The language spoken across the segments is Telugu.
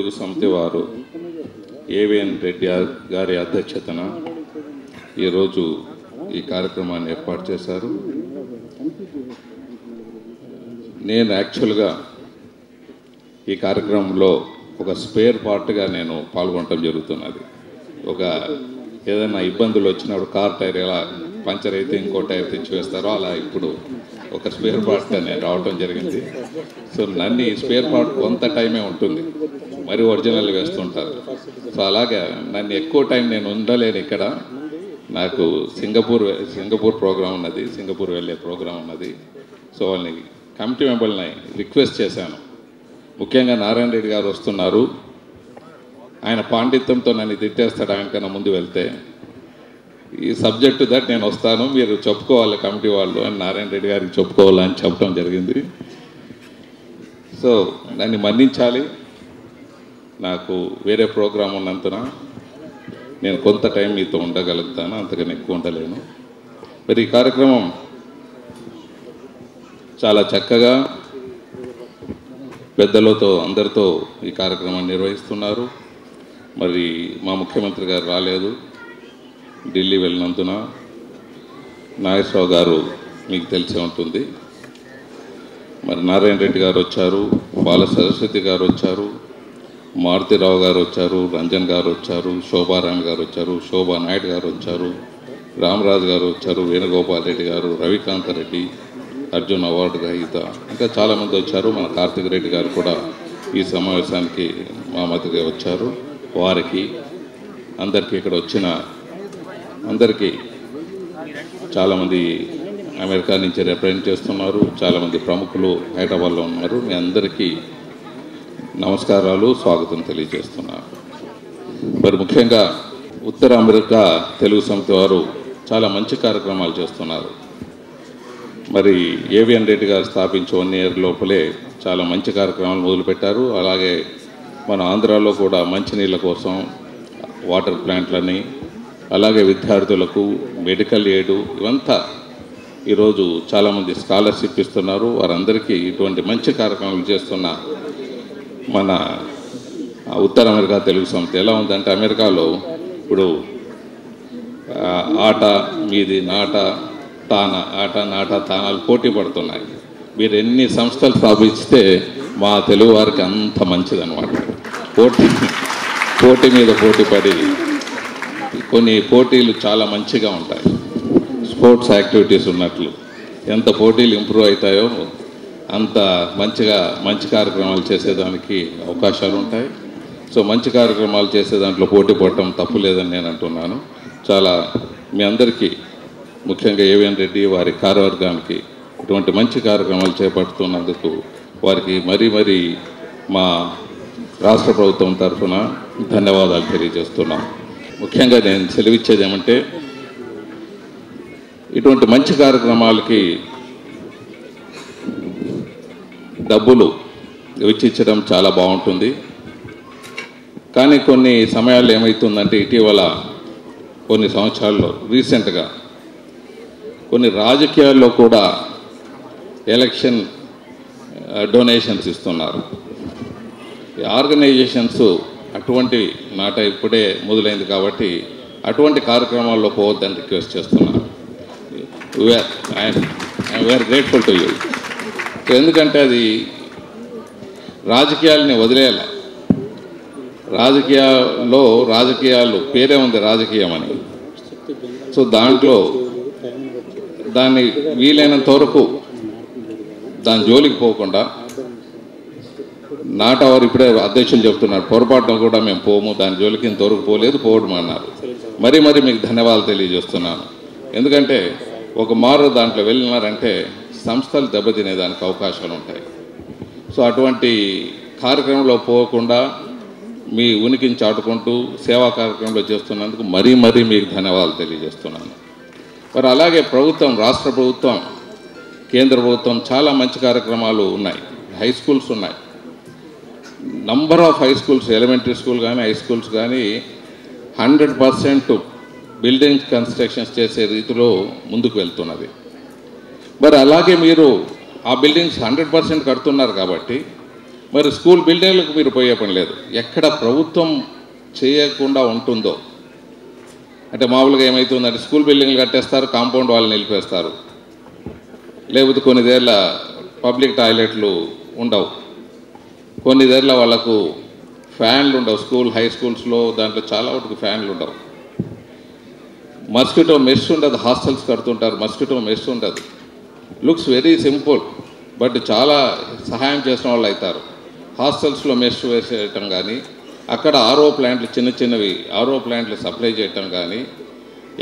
తెలుగు సమితి వారు ఏవిఎన్ రెడ్డి గారి అధ్యక్షతన ఈరోజు ఈ కార్యక్రమాన్ని ఏర్పాటు చేశారు. నేను యాక్చువల్గా ఈ కార్యక్రమంలో ఒక స్పేర్ పార్ట్గా నేను పాల్గొనడం జరుగుతున్నది. ఒక ఏదైనా ఇబ్బందులు వచ్చినప్పుడు కార్ టైర్ ఎలా పంచర్ అయితే ఇంకో టైర్ తెచ్చి వేస్తారో అలా ఇప్పుడు ఒక స్పేర్ పార్ట్గా నేను రావడం జరిగింది. సో నన్ను ఈ స్పేర్ పార్ట్ కొంత టైమే ఉంటుంది, మరి ఒరిజినల్ వేస్తుంటారు. సో అలాగే నన్ను ఎక్కువ టైం నేను ఉండలేను ఇక్కడ. నాకు సింగపూర్ ప్రోగ్రాం ఉన్నది, సింగపూర్ వెళ్ళే ప్రోగ్రాం ఉన్నది. సో వాళ్ళని కమిటీ మెంబర్ని రిక్వెస్ట్ చేశాను. ముఖ్యంగా నారాయణ రెడ్డి గారు వస్తున్నారు, ఆయన పాండిత్యంతో నన్ను తిట్టేస్తాడు ఆయనకన్నా ముందు వెళ్తే. ఈ సబ్జెక్టు దట్ నేను వస్తాను, మీరు చెప్పుకోవాలి కమిటీ వాళ్ళు అని నారాయణ రెడ్డి గారికి చెప్పుకోవాలని చెప్పడం జరిగింది. సో దాన్ని మన్నించాలి. నాకు వేరే ప్రోగ్రాం ఉన్నందున నేను కొంత టైం మీతో ఉండగలుగుతాను, అంతకన్నా ఎక్కువ ఉండలేను. మరి ఈ కార్యక్రమం చాలా చక్కగా పెద్దలతో అందరితో ఈ కార్యక్రమాన్ని నిర్వహిస్తున్నారు. మరి మా ముఖ్యమంత్రి గారు రాలేదు, ఢిల్లీ వెళ్ళినందున. నాగేశ్వరరావు గారు మీకు తెలిసే ఉంటుంది. మరి నారాయణ రెడ్డి గారు వచ్చారు, బాల సరస్వతి గారు వచ్చారు, మారుతిరావు గారు వచ్చారు, రంజన్ గారు వచ్చారు, శోభారాణి గారు వచ్చారు, శోభా నాయుడు గారు వచ్చారు, రామరాజు గారు వచ్చారు, వేణుగోపాల్ రెడ్డి గారు, రవికాంత్ రెడ్డి, అర్జున్ అవార్డు గ్రహీత, ఇంకా చాలామంది వచ్చారు. మన కార్తిక్ రెడ్డి గారు కూడా ఈ సమావేశానికి మా మధ్యగా వచ్చారు. వారికి అందరికీ ఇక్కడ వచ్చిన అందరికీ చాలామంది అమెరికా నుంచి రిప్రజెంట్ చేస్తున్నారు, చాలామంది ప్రముఖులు హైదరాబాద్లో ఉన్నారు. మీ అందరికీ నమస్కారాలు, స్వాగతం తెలియజేస్తున్నారు. మరి ముఖ్యంగా ఉత్తర అమెరికా తెలుగు సమితి వారు చాలా మంచి కార్యక్రమాలు చేస్తున్నారు. మరి ఏవిఎన్ రెడ్డి గారు స్థాపించి 1 year లోపలే చాలా మంచి కార్యక్రమాలు మొదలుపెట్టారు. అలాగే మన ఆంధ్రాలో కూడా మంచినీళ్ళ కోసం వాటర్ ప్లాంట్లని, అలాగే విద్యార్థులకు మెడికల్ ఎయిడ్, ఇవంతా ఈరోజు చాలామంది స్కాలర్షిప్ ఇస్తున్నారు. వారందరికీ ఇటువంటి మంచి కార్యక్రమాలు చేస్తున్న మన ఉత్తర అమెరికా తెలుగు సమితి ఎలా ఉందంటే, అమెరికాలో ఇప్పుడు ఆట మీది నాట తాన, ఆట నాట తానాలు పోటీ పడుతున్నాయి. మీరు ఎన్ని సంస్థలు స్థాపిస్తే మా తెలుగు వారికి అంత మంచిదన్నమాట. పోటీ మీద పోటీ పడి కొన్ని పోటీలు చాలా మంచిగా ఉంటాయి. స్పోర్ట్స్ యాక్టివిటీస్ ఉన్నట్లు ఎంత పోటీలు ఇంప్రూవ్ అవుతాయో అంత మంచి కార్యక్రమాలు చేసేదానికి అవకాశాలు ఉంటాయి. సో మంచి కార్యక్రమాలు చేసే దాంట్లో పోటీ పడటం తప్పు లేదని నేను అంటున్నాను. చాలా మీ అందరికీ ముఖ్యంగా ఏవిఎన్ రెడ్డి వారి కార్యవర్గానికి ఇటువంటి మంచి కార్యక్రమాలు చేపడుతున్నందుకు వారికి మరీ మా రాష్ట్ర ప్రభుత్వం తరఫున ధన్యవాదాలు తెలియజేస్తున్నాం. ముఖ్యంగా నేను సెలవిచ్చేది ఏమంటే, ఇటువంటి మంచి కార్యక్రమాలకి డబ్బులు వెచ్చించడం చాలా బాగుంటుంది. కానీ కొన్ని సమయాల్లో ఏమవుతుందంటే, ఇటీవల కొన్ని సంవత్సరాల్లో రీసెంట్గా కొన్ని రాజకీయాల్లో కూడా ఎలక్షన్ డొనేషన్స్ ఇస్తున్నారు. ఆర్గనైజేషన్స్ అటువంటి మాట ఇప్పుడే మొదలైంది కాబట్టి అటువంటి కార్యక్రమాల్లో పోవద్దని రిక్వెస్ట్ చేస్తున్నాను. We are grateful to you. ఎందుకంటే అది రాజకీయాలని వదిలేయాలి. రాజకీయాలు పేరే ఉంది రాజకీయం అని. సో దాంట్లో దాన్ని వీలైనంత వరకు దాని జోలికి పోకుండా, నాటవారు ఇప్పుడే అధ్యక్షులు చెప్తున్నారు, పొరపాటున కూడా మేము పోము, దాని జోలికి ఇంతవరకు పోవడం అన్నారు. మరీ మీకు ధన్యవాదాలు తెలియజేస్తున్నాను. ఎందుకంటే ఒక మారు దాంట్లో వెళ్ళినారంటే సంస్థలు దెబ్బతినేదానికి అవకాశాలు ఉంటాయి. సో అటువంటి కార్యక్రమంలో పోకుండా మీ ఉనికిని చాటుకుంటూ సేవా కార్యక్రమంలో చేస్తున్నందుకు మరీ మీకు ధన్యవాదాలు తెలియజేస్తున్నాను. మరి అలాగే ప్రభుత్వం, రాష్ట్ర ప్రభుత్వం, కేంద్ర ప్రభుత్వం చాలా మంచి కార్యక్రమాలు ఉన్నాయి. హై స్కూల్స్ ఉన్నాయి, number of high schools, elementary school కానీ హై స్కూల్స్ కానీ 100% బిల్డింగ్స్ కన్స్ట్రక్షన్స్ చేసే రీతిలో ముందుకు వెళ్తున్నది. మరి అలాగే మీరు ఆ బిల్డింగ్స్ 100% కడుతున్నారు కాబట్టి మరి స్కూల్ బిల్డింగ్లకు మీరు పోయే పని లేదు. ఎక్కడ ప్రభుత్వం చేయకుండా ఉంటుందో, అంటే మామూలుగా ఏమవుతుందంటే స్కూల్ బిల్డింగ్లు కట్టేస్తారు, కాంపౌండ్ వాళ్ళని నిలిపేస్తారు, లేకపోతే కొన్ని దేళ్ళ పబ్లిక్ టాయిలెట్లు ఉండవు, కొన్ని దేళ్ళ వాళ్ళకు ఫ్యాన్లు ఉండవు. స్కూల్ హై స్కూల్స్లో దాంట్లో చాలా వాటికి ఫ్యాన్లు ఉండవు. మస్కిటో మెష్ ఉండదు, హాస్టల్స్ కడుతుంటారు, మస్కిటో మెష్ ఉండదు. లుక్స్ వెరీ సింపుల్, బట్ చాలా సహాయం చేసిన వాళ్ళు అవుతారు. హాస్టల్స్లో మెష్ వేసేయటం కానీ, అక్కడ ఆర్ఓ ప్లాంట్లు చిన్న చిన్నవి ఆర్ఓ ప్లాంట్లు సప్లై చేయటం కానీ,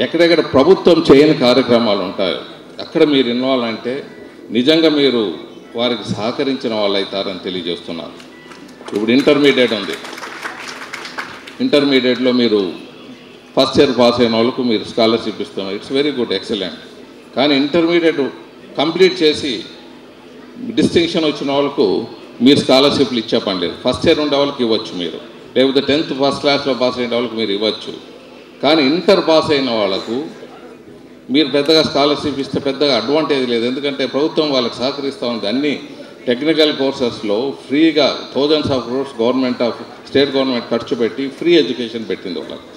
ఎక్కడెక్కడ ప్రభుత్వం చేయని కార్యక్రమాలు ఉంటాయో అక్కడ మీరు ఇన్వాల్వ్ అంటే నిజంగా మీరు వారికి సహకరించిన వాళ్ళు అవుతారని తెలియజేస్తున్నారు. ఇప్పుడు ఇంటర్మీడియట్ ఉంది, ఇంటర్మీడియట్లో మీరు ఫస్ట్ ఇయర్ పాస్ అయిన వాళ్ళకు మీరు స్కాలర్షిప్ ఇస్తున్నారు. It's very good, excellent. కానీ ఇంటర్మీడియట్ కంప్లీట్ చేసి డిస్టింక్షన్ వచ్చిన వాళ్ళకు మీరు స్కాలర్షిప్లు ఇచ్చే పని లేదు. ఫస్ట్ ఇయర్ ఉండే వాళ్ళకి ఇవ్వచ్చు మీరు, లేకపోతే 10th ఫస్ట్ క్లాస్లో పాస్ అయిన వాళ్ళకి మీరు ఇవ్వచ్చు. కానీ ఇంటర్ పాస్ అయిన వాళ్ళకు మీరు పెద్దగా స్కాలర్షిప్ ఇస్తే పెద్దగా అడ్వాంటేజ్ లేదు. ఎందుకంటే ప్రభుత్వం వాళ్ళకి సహకరిస్తూ ఉంది. అన్ని టెక్నికల్ కోర్సెస్లో ఫ్రీగా thousands of crores state government ఖర్చు పెట్టి ఫ్రీ ఎడ్యుకేషన్ పెట్టింది వాళ్ళకి.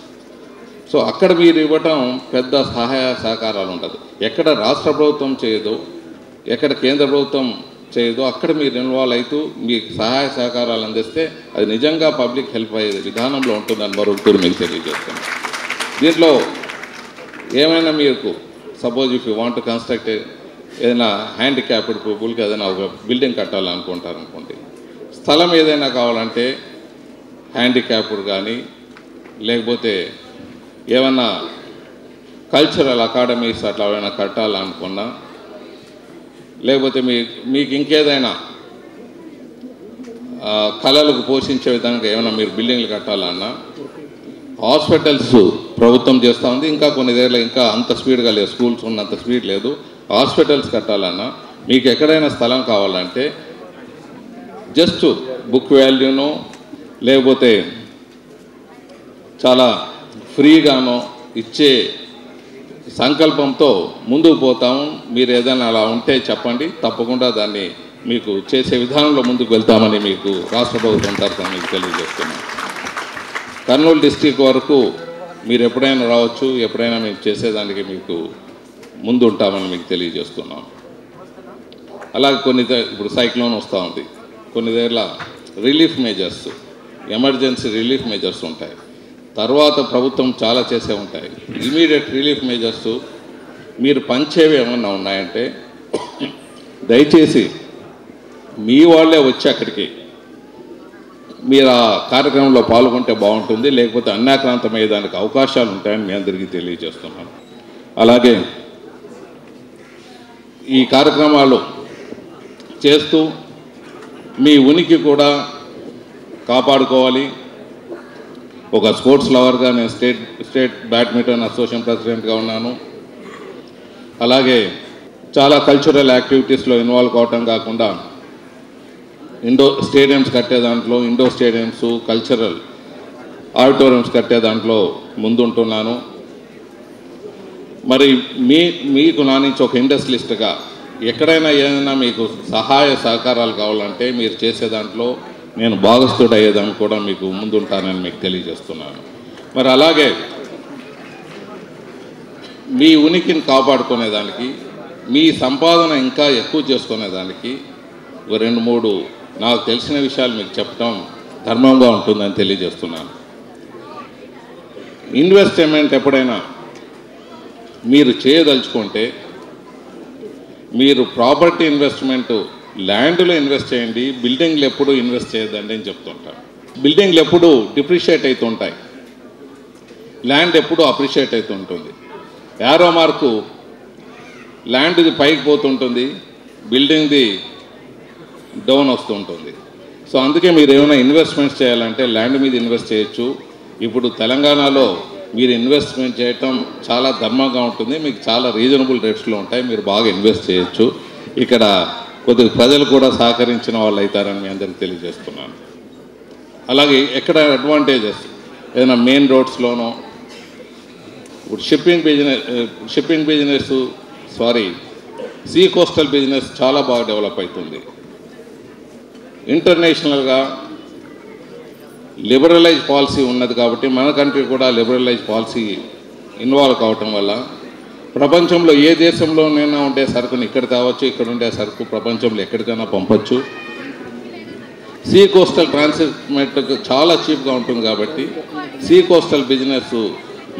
సో అక్కడ మీరు ఇవ్వటం పెద్ద సహాయ సహకారాలు ఉండదు. ఎక్కడ రాష్ట్ర ప్రభుత్వం చేయదో, ఎక్కడ కేంద్ర ప్రభుత్వం చేయదో అక్కడ మీరు ఇన్వాల్వ్ అవుతూ మీకు సహాయ సహకారాలు అందిస్తే అది నిజంగా పబ్లిక్ హెల్ప్ అయ్యే విధానంలో ఉంటుందని మరొకరు మీకు తెలియజేస్తున్నాను. దీంట్లో ఏమైనా మీకు suppose if you want to construct ఏదైనా హ్యాండిక్యాప్డ్ పీపుల్కి ఏదైనా ఒక బిల్డింగ్ కట్టాలనుకుంటారనుకోండి, స్థలం ఏదైనా కావాలంటే హ్యాండిక్యాప్డ్ కానీ, లేకపోతే ఏమన్నా కల్చరల్ అకాడమీస్ అట్లా ఏమైనా కట్టాలనుకున్నా, లేకపోతే మీకు ఇంకేదైనా కళలకు పోషించే విధంగా ఏమైనా మీరు బిల్డింగ్లు కట్టాలన్నా, హాస్పిటల్స్ ప్రభుత్వం చేస్తూ ఉంది. ఇంకా కొన్ని దగ్గర ఇంకా అంత స్పీడ్గా లేదు, స్కూల్స్ ఉన్నంత స్పీడ్ లేదు. హాస్పిటల్స్ కట్టాలన్నా మీకు ఎక్కడైనా స్థలం కావాలంటే జస్ట్ బుక్ వాల్యూనో లేకపోతే చాలా ఫ్రీగానో ఇచ్చే సంకల్పంతో ముందుకు పోతాము. మీరు ఏదైనా అలా ఉంటే చెప్పండి, తప్పకుండా దాన్ని మీకు చేసే విధానంలో ముందుకు వెళ్తామని మీకు రాష్ట్ర ప్రభుత్వం తరఫున మీకు తెలియజేస్తున్నాను. కర్నూలు డిస్టిక్ వరకు మీరు ఎప్పుడైనా రావచ్చు, ఎప్పుడైనా మేము చేసేదానికి మీకు ముందు ఉంటామని మీకు తెలియజేస్తున్నాం. అలాగే ఇప్పుడు సైక్లోన్ వస్తూ ఉంది, కొన్ని దగ్గర relief measures, emergency relief measures ఉంటాయి. తర్వాత ప్రభుత్వం చాలా చేసే ఉంటాయి. ఇమీడియట్ రిలీఫ్ మెజర్స్ మీరు పంచేవి ఏమన్నా ఉన్నాయంటే దయచేసి మీ వాళ్ళే వచ్చి అక్కడికి మీరు ఆ కార్యక్రమంలో పాల్గొంటే బాగుంటుంది, లేకపోతే అన్యాక్రాంతమయ్యేదానికి అవకాశాలు ఉంటాయని మీ అందరికీ తెలియజేస్తున్నాను. అలాగే ఈ కార్యక్రమాలు చేస్తూ మీ ఉనికి కూడా కాపాడుకోవాలి. ఒక స్పోర్ట్స్ లవర్గా నేను స్టేట్ బ్యాడ్మింటన్ అసోసియేషన్ ప్రెసిడెంట్గా ఉన్నాను. అలాగే చాలా కల్చరల్ యాక్టివిటీస్లో ఇన్వాల్వ్ కావటం కాకుండా స్టేడియంస్ కట్టే దాంట్లో, ఇండోర్ స్టేడియంస్, కల్చరల్ ఆడిటోరియంస్ కట్టే దాంట్లో ముందుంటున్నాను. మరి మీకు నా నుంచి ఒక ఇండస్ట్రియలిస్ట్గా ఎక్కడైనా ఏదైనా మీకు సహాయ సహకారాలు కావాలంటే మీరు చేసే దాంట్లో నేను భాగస్థుడు అయ్యేదాన్ని కూడా మీకు ముందుంటానని మీకు తెలియజేస్తున్నాను. మరి అలాగే మీ ఉనికిని కాపాడుకునేదానికి, మీ సంపాదన ఇంకా ఎక్కువ చేసుకునేదానికి 2-3 నాకు తెలిసిన విషయాలు మీకు చెప్పడం ధర్మంగా ఉంటుందని తెలియజేస్తున్నాను. ఇన్వెస్ట్మెంట్ ఎప్పుడైనా మీరు చేయదలుచుకుంటే మీరు ప్రాపర్టీ ఇన్వెస్ట్మెంట్ ల్యాండ్లో ఇన్వెస్ట్ చేయండి, బిల్డింగ్లు ఎప్పుడు ఇన్వెస్ట్ చేయొద్దండి అని చెప్తుంటాను. బిల్డింగ్లు ఎప్పుడు డిప్రిషియేట్ అవుతుంటాయి, ల్యాండ్ ఎప్పుడు అప్రిషియేట్ అవుతుంటుంది. యారో మార్కు ల్యాండ్ది పైకి పోతుంటుంది, బిల్డింగ్ది డౌన్ వస్తుంటుంది. సో అందుకే మీరు ఏమైనా ఇన్వెస్ట్మెంట్స్ చేయాలంటే ల్యాండ్ మీద ఇన్వెస్ట్ చేయొచ్చు. ఇప్పుడు తెలంగాణలో మీరు ఇన్వెస్ట్మెంట్ చేయటం చాలా ధర్మంగా ఉంటుంది, మీకు చాలా రీజనబుల్ రేట్స్లో ఉంటాయి, మీరు బాగా ఇన్వెస్ట్ చేయొచ్చు. ఇక్కడ కొద్దిగా ప్రజలు కూడా సహకరించిన వాళ్ళు అవుతారని మీ అందరికీ తెలియజేస్తున్నాను. అలాగే ఎక్కడ అడ్వాంటేజెస్ ఏదైనా మెయిన్ రోడ్స్లోనో, ఇప్పుడు shipping business sea coastal business చాలా బాగా డెవలప్ అవుతుంది. ఇంటర్నేషనల్గా లిబరలైజ్ పాలసీ ఉన్నది కాబట్టి మన కంట్రీ కూడా లిబరలైజ్ పాలసీ ఇన్వాల్వ్ కావటం వల్ల ప్రపంచంలో ఏ దేశంలోనైనా ఉండే సరుకుని ఇక్కడ తేవచ్చు, ఇక్కడ ఉండే సరుకు ప్రపంచంలో ఎక్కడికైనా పంపొచ్చు. సీ కోస్టల్ ట్రాన్స్పోర్ట్ చాలా చీప్గా ఉంటుంది కాబట్టి సీ కోస్టల్ బిజినెస్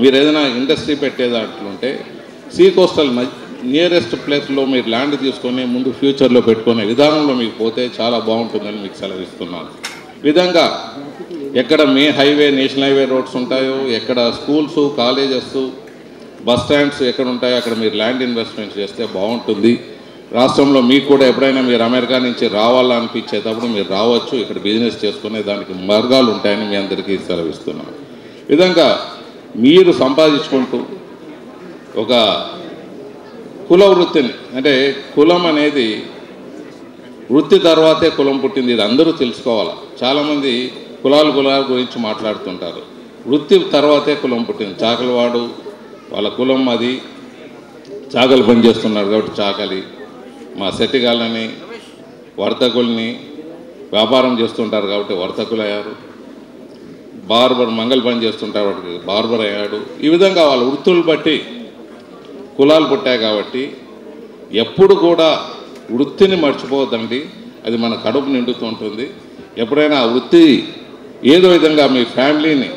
మీరు ఏదైనా ఇండస్ట్రీ పెట్టేదాంట్లుంటే సీ కోస్టల్ నియరెస్ట్ ప్లేస్లో మీరు ల్యాండ్ తీసుకొని ముందు ఫ్యూచర్లో పెట్టుకునే విధానంలో మీకు పోతే చాలా బాగుంటుందని మీకు సెలవిస్తున్నాను. విధంగా ఎక్కడ హైవే నేషనల్ హైవే రోడ్స్ ఉంటాయో, ఎక్కడ స్కూల్స్ కాలేజెస్ బస్ స్టాండ్స్ ఎక్కడ ఉంటాయో అక్కడ మీరు ల్యాండ్ ఇన్వెస్ట్మెంట్ చేస్తే బాగుంటుంది. రాష్ట్రంలో మీకు కూడా ఎప్పుడైనా మీరు అమెరికా నుంచి రావాలనిపించేటప్పుడు మీరు రావచ్చు, ఇక్కడ బిజినెస్ చేసుకునే దానికి మార్గాలు ఉంటాయని మీ అందరికీ సెలవిస్తున్నాను. విధంగా మీరు సంపాదించుకుంటూ ఒక కుల వృత్తిని, అంటే కులం అనేది వృత్తి తర్వాతే కులం పుట్టింది, ఇది అందరూ తెలుసుకోవాలి. చాలామంది కులాల గురించి మాట్లాడుతుంటారు. వృత్తి తర్వాతే కులం పుట్టింది. చాకలివాడు వాళ్ళ కులం అది, చాకలి పని చేస్తున్నారు కాబట్టి చాకలి. మా సెట్టిగాళ్ళని వర్తకుల్ని వ్యాపారం చేస్తుంటారు కాబట్టి వర్తకులు అయ్యారు. బార్బర్ మంగళ పని చేస్తుంటారు వాటికి బార్బర్ అయ్యాడు. ఈ విధంగా వాళ్ళ వృత్తులు బట్టి కులాలు పుట్టాయి కాబట్టి ఎప్పుడు కూడా వృత్తిని మర్చిపోవద్దండి. అది మన కడుపు నిండుతుంటుంది. ఎప్పుడైనా ఆ వృత్తి ఏదో విధంగా మీ ఫ్యామిలీని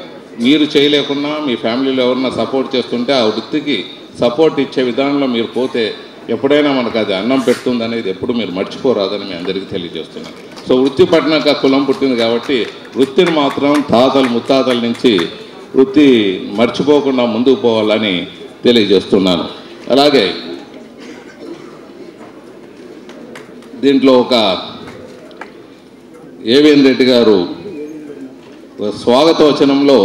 మీరు చేయలేకున్నా మీ ఫ్యామిలీలో ఎవరన్నా సపోర్ట్ చేస్తుంటే ఆ వృత్తికి సపోర్ట్ ఇచ్చే విధానంలో మీరు పోతే ఎప్పుడైనా మనకు అది అన్నం పెడుతుంది అనేది ఎప్పుడు మీరు మర్చిపోరాదని మీ అందరికీ తెలియజేస్తున్నాను. సో వృత్తి పట్టినాక కులం పుట్టింది కాబట్టి వృత్తిని మాత్రం తాతలు ముత్తాతల నుంచి వృత్తి మర్చిపోకుండా ముందుకు పోవాలని తెలియజేస్తున్నాను. అలాగే దీంట్లో ఒక ఏవిఎన్ రెడ్డి గారు స్వాగత వచనంలో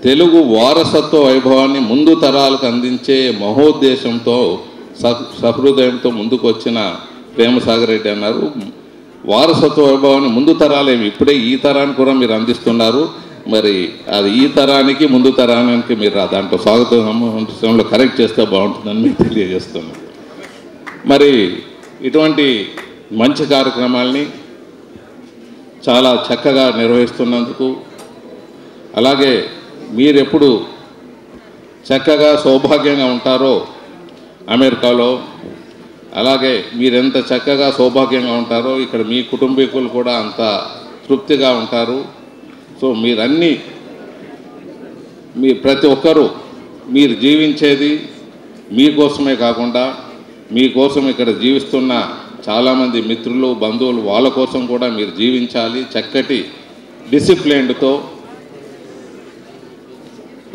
తెలుగు వారసత్వ వైభవాన్ని ముందు తరాలకు అందించే మహోద్దేశంతో సహృదయంతో ముందుకు వచ్చిన ప్రేమసాగర్ రెడ్డి అన్నారు. వారసత్వ వైభవాన్ని ముందు తరాలేమి ఇప్పుడే ఈ తరానికి కూడా మీరు అందిస్తున్నారు. మరి అది ఈ తరానికి ముందు తరానికి మీరు దాంట్లో స్వాగతంలో కరెక్ట్ చేస్తే బాగుంటుందని మీకు తెలియజేస్తున్నాను. మరి ఇటువంటి మంచి కార్యక్రమాల్ని చాలా చక్కగా నిర్వహిస్తున్నందుకు, అలాగే మీరెప్పుడు చక్కగా సౌభాగ్యంగా ఉంటారో అమెరికాలో, అలాగే మీరెంత చక్కగా సౌభాగ్యంగా ఉంటారో ఇక్కడ మీ కుటుంబీకులు కూడా అంత తృప్తిగా ఉంటారు. సో మీరన్నీ ప్రతి ఒక్కరూ మీరు జీవించేది మీకోసమే కాకుండా మీకోసం ఇక్కడ జీవిస్తున్న చాలామంది మిత్రులు బంధువులు వాళ్ళ కోసం కూడా మీరు జీవించాలి. చక్కటి డిసిప్లిన్డ్తో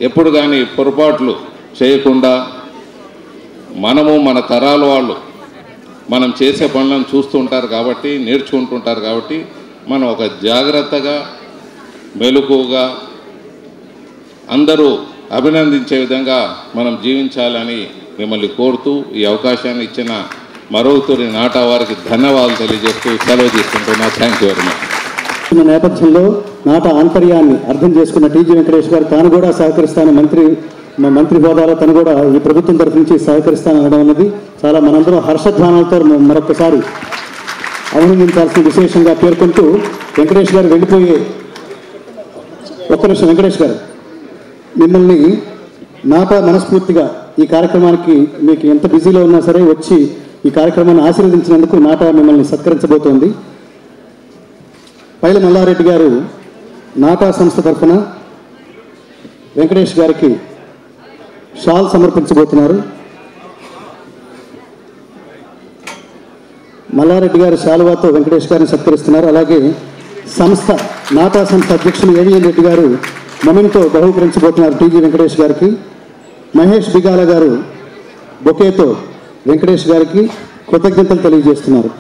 ఎప్పుడు కానీ పొరపాట్లు చేయకుండా మనము మన తరాల వాళ్ళు మనం చేసే పనులను చూస్తుంటారు కాబట్టి నేర్చుకుంటుంటారు కాబట్టి మనం ఒక జాగ్రత్తగా మెలకువగా అందరూ అభినందించే విధంగా మనం జీవించాలని మిమ్మల్ని కోరుతూ ఈ అవకాశాన్ని ఇచ్చిన మరొకరి నాటా వారికి ధన్యవాదాలు తెలియజేస్తూ సెలవు తీసుకుంటున్నా. Thank you very much. నేపథ్యంలో నాటా ఆంతర్యాన్ని అర్థం చేసుకున్న టీజీ వెంకటేష్ గారు తాను కూడా సహకరిస్తాను, మంత్రి హోదాలో తను కూడా ఈ ప్రభుత్వం తరఫు నుంచి సహకరిస్తాను అనడం అన్నది చాలా మనందరం హర్షధ్వానాలతో మరొకసారి అభినందించాల్సిన విశేషంగా పేర్కొంటూ వెంకటేష్ గారు వెళ్ళిపోయే ఒక్క నిమిషం. వెంకటేష్ గారు, మిమ్మల్ని నాటా మనస్ఫూర్తిగా ఈ కార్యక్రమానికి మీకు ఎంత బిజీలో ఉన్నా సరే వచ్చి ఈ కార్యక్రమాన్ని ఆశీర్వదించినందుకు నాటా మిమ్మల్ని సత్కరించబోతోంది. పైల మల్లారెడ్డి గారు నాటా సంస్థ తరఫున వెంకటేష్ గారికి షాల్ సమర్పించబోతున్నారు. మల్లారెడ్డి గారి శాలువాతో వెంకటేష్ గారిని సత్కరిస్తున్నారు. అలాగే నాటా సంస్థ అధ్యక్షులు ఏవిఎన్ రెడ్డి గారు మొమెంటో బహుకరించబోతున్నారు టీజీ వెంకటేష్ గారికి. మహేష్ బిగాల గారు బొకేతో వెంకటేష్ గారికి కృతజ్ఞతలు తెలియజేస్తున్నారు.